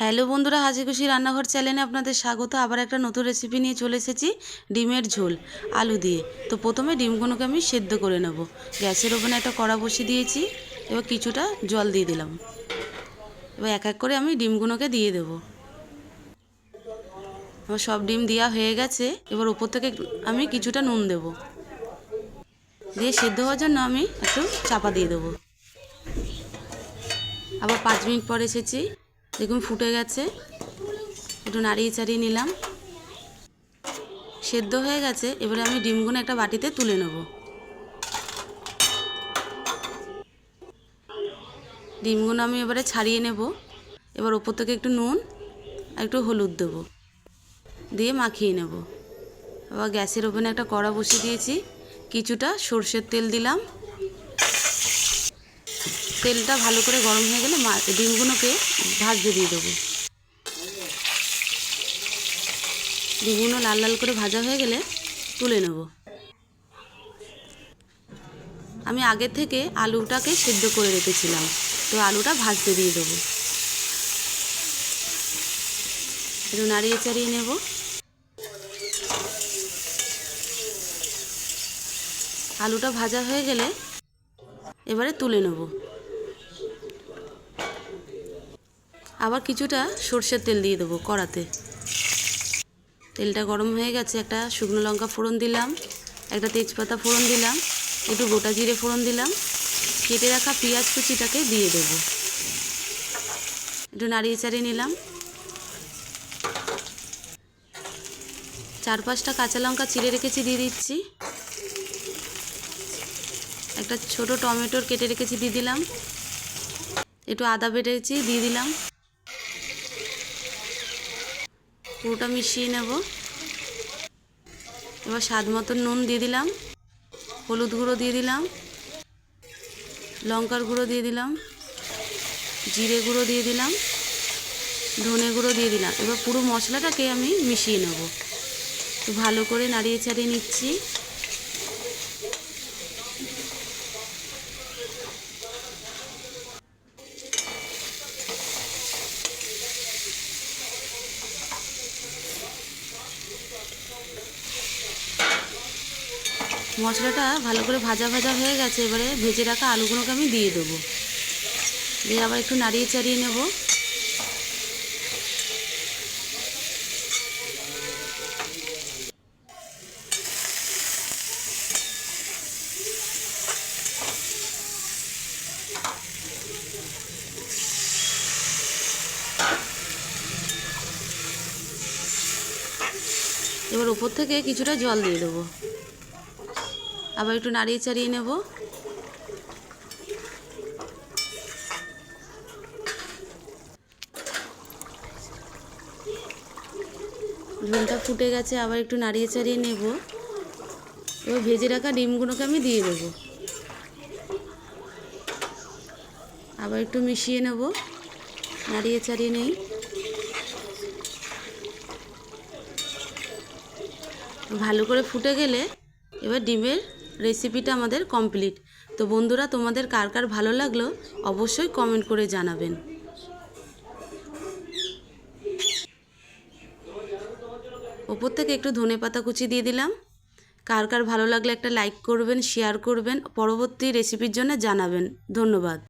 Hello বন্ধুরা, হাসি খুশি রান্নাঘর চ্যানেলে আপনাদের স্বাগত। আবার একটা নতুন রেসিপি নিয়ে চলে এসেছি, ডিমের ঝোল আলু দিয়ে। তো প্রথমে ডিমগুলোকে আমি সেদ্ধ করে নেব। গ্যাসের ওভেনে একটা কড়া বসিয়ে দিয়েছি, এবার কিছুটা জল দিয়ে দিলাম। এবার এক এক করে আমি ডিমগুলোকে দিয়ে দেব। এবার সব ডিম দেওয়া হয়ে গেছে। এবার ওপর থেকে আমি কিছুটা নুন দেব, দিয়ে সেদ্ধ হওয়ার জন্য আমি একটু চাপা দিয়ে দেবো। আবার 5 মিনিট পর এসেছি, দেখুন ফুটে গেছে। একটু নাড়িয়ে চাড়িয়ে নিলাম, সেদ্ধ হয়ে গেছে। এবারে আমি ডিমগুলো একটা বাটিতে তুলে নেব। ডিমগুলো আমি এবারে ছাড়িয়ে নেব। এবার ওপর থেকে একটু নুন আর একটু হলুদ দেব, দিয়ে মাখিয়ে নেব। আবার গ্যাসের ওভেনে একটা কড়া বসিয়ে দিয়েছি, কিছুটা সর্ষের তেল দিলাম। তেলটা ভালো করে গরম হয়ে গেলে ডিমগুলোকে ভাজতে দিয়ে দেবো। ডিমগুলো লাল লাল করে ভাজা হয়ে গেলে তুলে নেব। আমি আগে থেকে আলুটাকে সেদ্ধ করে রেখেছিলাম, তো আলুটা ভাজতে দিয়ে দেবো। একটু নাড়িয়ে চাড়িয়ে নেব। আলুটা ভাজা হয়ে গেলে এবারে তুলে নেব। আবার কিছুটা সর্ষের তেল দিয়ে দেবো কড়াতে। তেলটা গরম হয়ে গেছে, একটা শুকনো লঙ্কা ফোড়ন দিলাম, একটা তেজপাতা ফোড়ন দিলাম, একটু গোটা জিরে ফোড়ন দিলাম। কেটে রাখা পেঁয়াজ কুচিটাকে দিয়ে দেবো। একটু নাড়িয়ে চাড়িয়ে নিলাম। 4-5টা কাঁচা লঙ্কা চিড়ে রেখেছি, দিয়ে দিচ্ছি। একটা ছোট টমেটোর কেটে রেখেছি, দিয়ে দিলাম। একটু আদা বেটেছি, দিয়ে দিলাম। পুরোটা মিশিয়ে নেব। এবার স্বাদ মতন নুন দিয়ে দিলাম, হলুদ গুঁড়ো দিয়ে দিলাম, লঙ্কার গুঁড়ো দিয়ে দিলাম, জিরে গুঁড়ো দিয়ে দিলাম, ধনে গুঁড়ো দিয়ে দিলাম। এবার পুরো মশলাটাকে আমি মিশিয়ে নেব। তো ভালো করে নাড়িয়ে চাড়িয়ে নিচ্ছি। মশলাটা ভালো করে ভাজা ভাজা হয়ে গেছে। এবারে ভেজে রাখা আলুগুলোকে আমি দিয়ে দেবো, দিয়ে আবার একটু নাড়িয়ে চাড়িয়ে নেব। এবার ওপর থেকে কিছুটা জল দিয়ে দেবো, আবার একটু নাড়িয়ে চাড়িয়ে নেব। ঝোলটা ফুটে গেছে, আবার একটু নাড়িয়ে চাড়িয়ে নেব। এবার ভেজে রাখা ডিমগুলোকে আমি দিয়ে দেবো, আবার একটু মিশিয়ে নেব, নাড়িয়ে চাড়িয়ে নেই। ভালো করে ফুটে গেলে এবার ডিমের রেসিপিটা আমাদের কমপ্লিট। তো বন্ধুরা, তোমাদের কার কার ভালো লাগলো অবশ্যই কমেন্ট করে জানাবেন। ওপর থেকে একটু ধনেপাতা কুচি দিয়ে দিলাম। কার কার ভালো লাগলে একটা লাইক করবেন, শেয়ার করবেন, পরবর্তী রেসিপির জন্য জানাবেন। ধন্যবাদ।